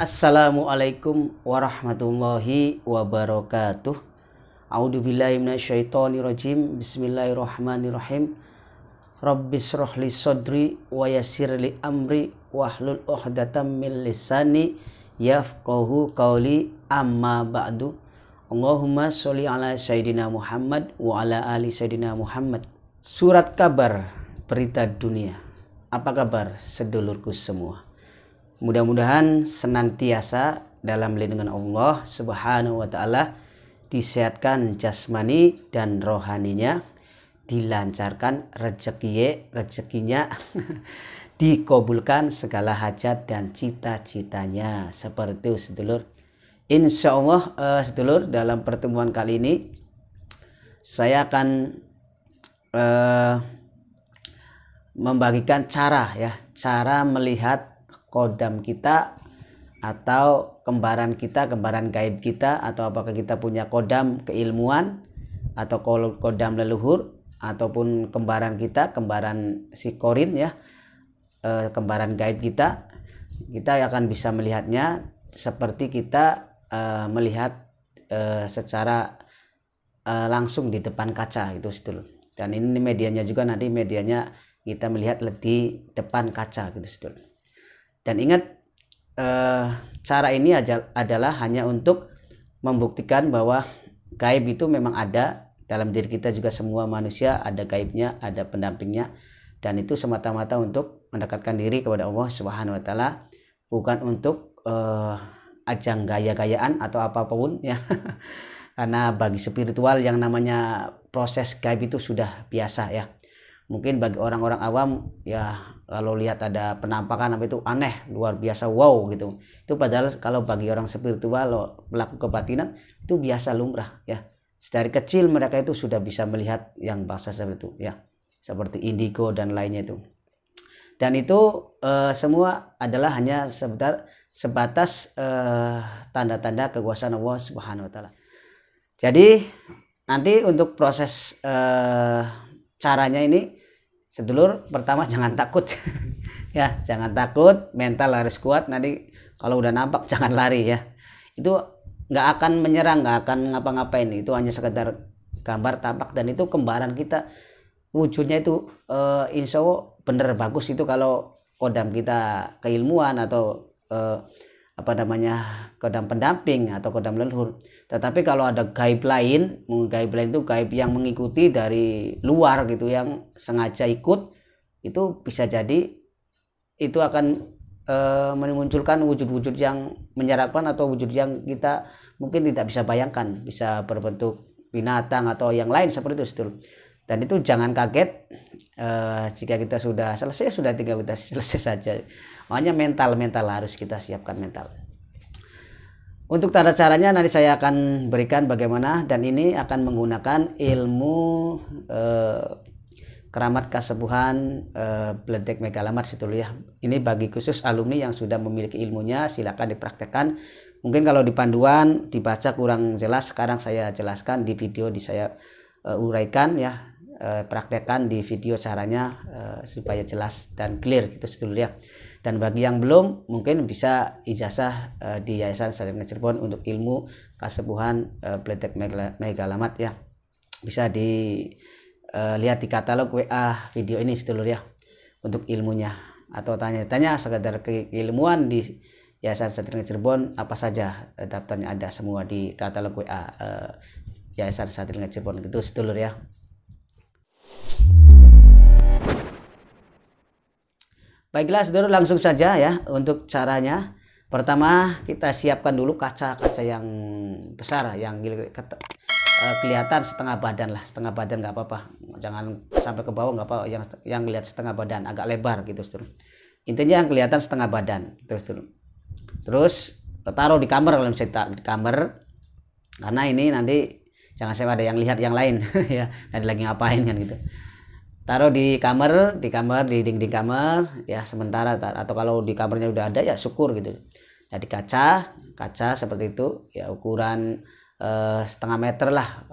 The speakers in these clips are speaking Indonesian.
Assalamualaikum warahmatullahi wabarakatuh. A'udzubillahi minasyaitonirrajim. Bismillahirrahmanirrahim. Rabbis shrahli sodri wa yassirli amri wahlul 'uqdatam min lisani yafqahu qawli, amma ba'du. Allahumma sholli ala sayyidina Muhammad wa ala ali sayyidina Muhammad. Surat kabar, berita dunia. Apa kabar sedulurku semua? Mudah-mudahan senantiasa dalam lindungan Allah Subhanahu wa Ta'ala, disehatkan jasmani dan rohaninya, dilancarkan rezekinya, dikabulkan segala hajat dan cita-citanya. Seperti itu sedulur. Insya Allah sedulur, dalam pertemuan kali ini saya akan membagikan cara melihat kodam kita atau kembaran gaib kita, atau apakah kita punya kodam keilmuan atau kodam leluhur, ataupun kembaran si korin ya, kembaran gaib kita akan bisa melihatnya seperti kita melihat secara langsung di depan kaca itu sedulur. Dan ini medianya juga, nanti medianya kita melihat di depan kaca gitu sedulur. Dan ingat, cara ini adalah hanya untuk membuktikan bahwa gaib itu memang ada dalam diri kita juga. Semua manusia ada gaibnya, ada pendampingnya, dan itu semata-mata untuk mendekatkan diri kepada Allah Subhanahu wa Ta'ala, bukan untuk ajang gaya-gayaan atau apapun ya. Karena bagi spiritual yang namanya proses gaib itu sudah biasa ya. Mungkin bagi orang-orang awam ya, kalau lihat ada penampakan apa itu aneh, luar biasa, wow gitu. Itu padahal kalau bagi orang spiritual, pelaku kebatinan, itu biasa, lumrah ya. Dari kecil mereka itu sudah bisa melihat yang bahasa seperti itu ya, seperti indigo dan lainnya itu. Dan itu semua adalah hanya sebatas tanda-tanda kekuasaan Allah Subhanahu wa Ta'ala. Jadi nanti untuk proses caranya ini sedulur, pertama jangan takut ya, jangan takut, mental harus kuat. Nanti kalau udah nampak jangan lari ya, itu nggak akan menyerang, nggak akan ngapa-ngapain, itu hanya sekedar gambar tampak. Dan itu kembaran kita, wujudnya itu insya Allah bener bagus. Itu kalau kodam kita keilmuan atau kodam pendamping atau kodam leluhur. Tetapi kalau ada gaib lain itu gaib yang mengikuti dari luar gitu, yang sengaja ikut, itu bisa jadi itu akan memunculkan wujud-wujud yang menyeramkan atau wujud yang kita mungkin tidak bisa bayangkan, bisa berbentuk binatang atau yang lain seperti itu. Dan itu jangan kaget jika kita sudah selesai, sudah tinggal kita selesai saja. Makanya mental harus kita siapkan mental. Untuk tata caranya nanti saya akan berikan bagaimana, dan ini akan menggunakan ilmu keramat kasepuhan Bledek Megalamat situ ya. Ini bagi khusus alumni yang sudah memiliki ilmunya, silakan dipraktekkan. Mungkin kalau di panduan dibaca kurang jelas, sekarang saya jelaskan di video, saya uraikan ya. Praktekkan di video caranya supaya jelas dan clear gitu sedulur ya. Dan bagi yang belum, mungkin bisa ijazah di Yayasan Sadarina Cirebon untuk ilmu kasepuhan Bledek Megalamat ya. Bisa dilihat di katalog WA video ini sedulur ya, untuk ilmunya. Atau tanya-tanya sekedar keilmuan di Yayasan Sadarina Cirebon, apa saja daftarnya ada semua di katalog WA Yayasan Sadarina Cirebon gitu sedulur ya. Baiklah sedulur, langsung saja ya untuk caranya. Pertama kita siapkan dulu kaca-kaca yang besar, yang kelihatan setengah badan lah, setengah badan nggak apa-apa, jangan sampai ke bawah, nggak apa, yang lihat setengah badan, agak lebar gitu sedulur. Intinya yang kelihatan setengah badan terus dulu. Terus taruh di kamar, kalau misalnya di kamar, karena ini nanti jangan sampai ada yang lihat yang lain ya, nanti lagi ngapain kan gitu. Taruh di kamar, di dinding kamar ya sementara, atau kalau di kamarnya udah ada ya syukur gitu. Nah di kaca seperti itu ya, ukuran setengah meter lah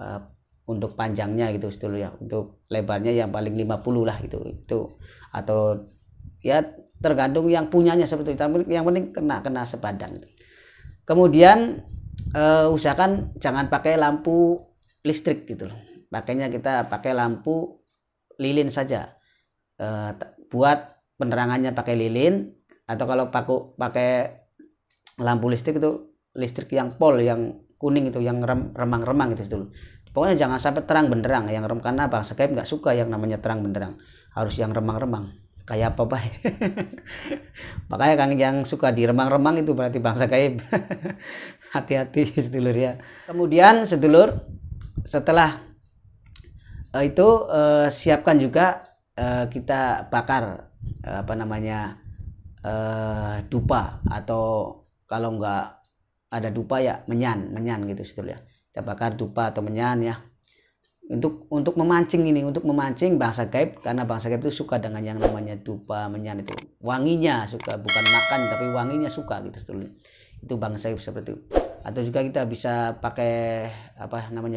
untuk panjangnya gitu sedulur ya. Untuk lebarnya yang paling 50 lah itu atau ya tergantung yang punyanya seperti itu, yang penting kena sepadan. Kemudian usahakan jangan pakai lampu listrik gitu loh. Pakainya kita pakai lampu lilin saja. Buat penerangannya pakai lilin, atau kalau pakai lampu listrik itu listrik yang pol yang kuning itu, yang remang-remang gitu dulu. Pokoknya jangan sampai terang benderang yang karena bangsa gaib nggak suka yang namanya terang benderang, harus yang remang-remang kayak apa baik. Makanya kan yang suka di remang-remang itu berarti bangsa gaib. Hati-hati sedulur ya. Kemudian sedulur, setelah itu siapkan juga kita bakar dupa, atau kalau enggak ada dupa ya menyan gitu sedulur ya. Kita bakar dupa atau menyan ya, untuk memancing bangsa gaib, karena bangsa gaib itu suka dengan yang namanya dupa menyan. Itu wanginya suka, bukan makan tapi wanginya suka gitu sedulur. Itu bangsa gaib seperti itu. Atau juga kita bisa pakai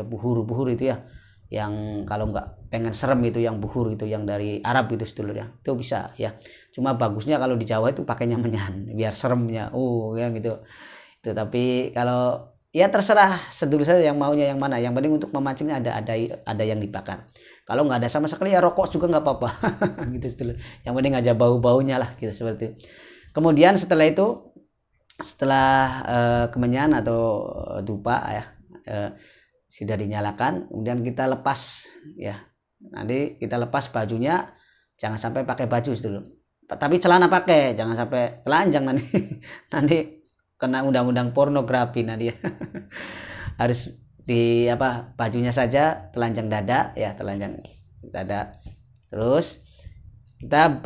buhur itu ya, yang kalau nggak pengen serem itu yang buhur itu yang dari Arab itu sedulur ya, itu bisa ya. Cuma bagusnya kalau di Jawa itu pakainya menyan biar seremnya ya gitu itu. Tapi kalau ya terserah sedulur saya yang maunya yang mana, yang penting untuk memancingnya ada yang dibakar. Kalau nggak ada sama sekali ya rokok juga nggak apa-apa. Gitu sedulur, yang penting aja bau-baunya lah gitu, seperti itu. Kemudian setelah kemenyan atau dupa ya sudah dinyalakan, kemudian kita lepas ya. Nanti kita lepas bajunya, jangan sampai pakai baju dulu, tapi celana pakai, jangan sampai telanjang nanti. Nanti kena undang-undang pornografi nanti ya. Harus bajunya saja telanjang dada ya, telanjang dada. Terus kita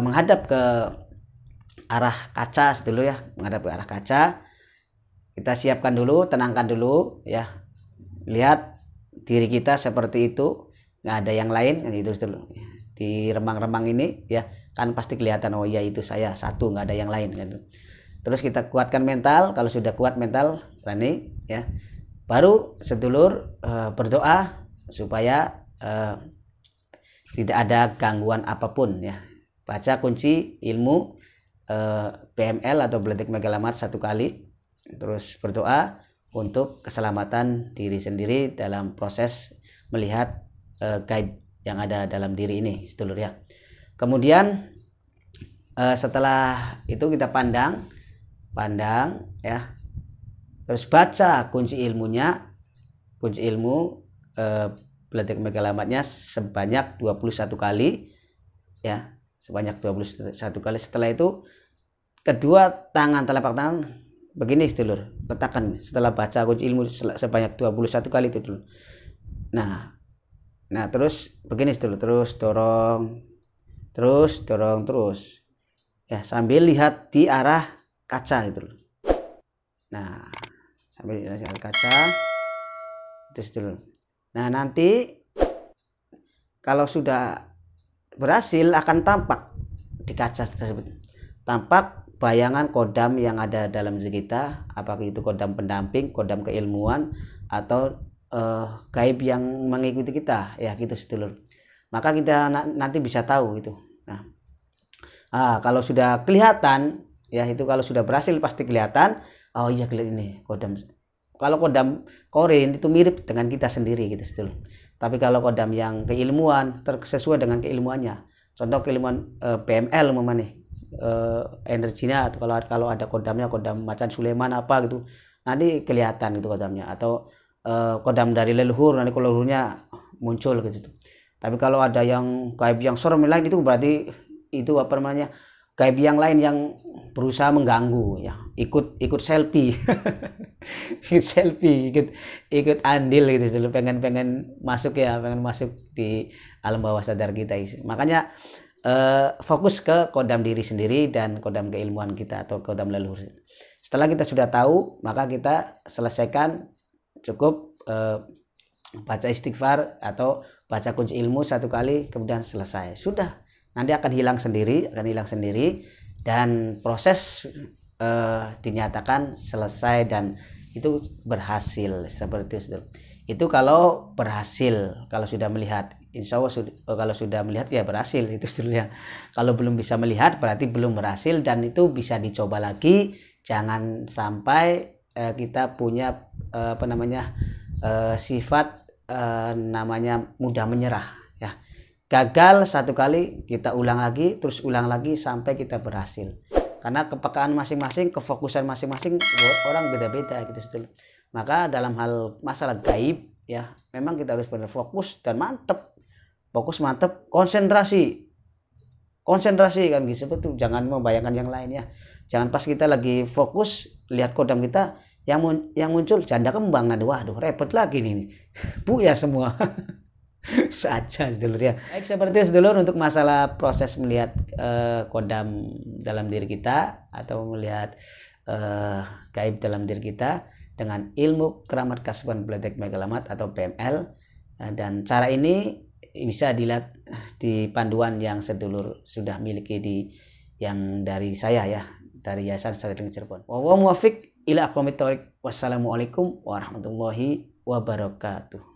menghadap ke arah kaca dulu ya, menghadap ke arah kaca. Kita siapkan dulu, tenangkan dulu ya, lihat diri kita seperti itu, nggak ada yang lain kan itu dulu. Di remang-remang ini ya kan pasti kelihatan, oh iya itu saya satu, nggak ada yang lain gitu. Terus kita kuatkan mental. Kalau sudah kuat mental, berani ya, baru sedulur berdoa supaya tidak ada gangguan apapun ya. Baca kunci ilmu PML atau Bledek Megalamat 1 kali, terus berdoa untuk keselamatan diri sendiri dalam proses melihat gaib yang ada dalam diri ini sedulur ya. Kemudian setelah itu kita pandang ya, terus baca kunci ilmu Bledek Megalamatnya sebanyak 21 kali ya, sebanyak 21 kali. Setelah itu kedua tangan, telapak tangan begini sedulur, letakkan setelah baca kunci ilmu sebanyak 21 kali itu dulu. Nah terus begini sedulur, terus dorong terus ya, sambil lihat di arah kaca itu. Nah sambil lihat di arah kaca itu sedulur. Nah nanti kalau sudah berhasil akan tampak di kaca tersebut, tampak bayangan kodam yang ada dalam diri kita, apakah itu kodam pendamping, kodam keilmuan, atau gaib yang mengikuti kita ya gitu sedulur. Maka kita nanti bisa tahu itu. Nah kalau sudah kelihatan ya, itu kalau sudah berhasil pasti kelihatan, oh iya kelihatan ini kodam. Kalau kodam korin itu mirip dengan kita sendiri gitu sedulur. Tapi kalau kodam yang keilmuan sesuai dengan keilmuannya, contoh keilmuan PML nih, energinya, atau kalau ada kodamnya kodam macan Sulaiman apa gitu, nanti kelihatan gitu kodamnya. Atau kodam dari leluhur, nanti leluhurnya muncul gitu. Tapi kalau ada yang gaib yang serem lain, itu berarti itu gaib yang lain yang berusaha mengganggu ya, ikut selfie. ikut andil gitu, pengen masuk di alam bawah sadar kita. Makanya fokus ke kodam diri sendiri dan kodam keilmuan kita atau kodam leluhur. Setelah kita sudah tahu, maka kita selesaikan, cukup baca istighfar atau baca kunci ilmu 1 kali, kemudian selesai, sudah. Nanti akan hilang sendiri dan proses dinyatakan selesai dan itu berhasil, seperti itu. Itu kalau berhasil, kalau sudah melihat, insya Allah kalau sudah melihat ya berhasil itu sebetulnya. Kalau belum bisa melihat berarti belum berhasil, dan itu bisa dicoba lagi Jangan sampai kita punya sifat namanya mudah menyerah ya. Gagal satu kali, kita ulang lagi, terus ulang lagi sampai kita berhasil. Karena kepekaan masing-masing, kefokusan masing-masing orang beda-beda gitu sebetulnya. Maka dalam hal masalah gaib ya, memang kita harus benar fokus dan mantep. Fokus mantep, konsentrasi kan gitu betul. Jangan membayangkan yang lainnya. Jangan pas kita lagi fokus lihat kodam kita yang muncul janda kembang. Nah, waduh repot lagi nih. Buyar semua. Saja sedulur ya. Baik, seperti itu sedulur untuk masalah proses melihat kodam dalam diri kita atau melihat gaib dalam diri kita dengan ilmu keramat kasban Bledek Megalamat atau PML. Dan cara ini bisa dilihat di panduan yang sedulur sudah miliki yang dari saya ya, dari Yayasan Sareling Cirebon. Wa muwafiq ila aqwamit thoriq. Wassalamualaikum warahmatullahi wabarakatuh.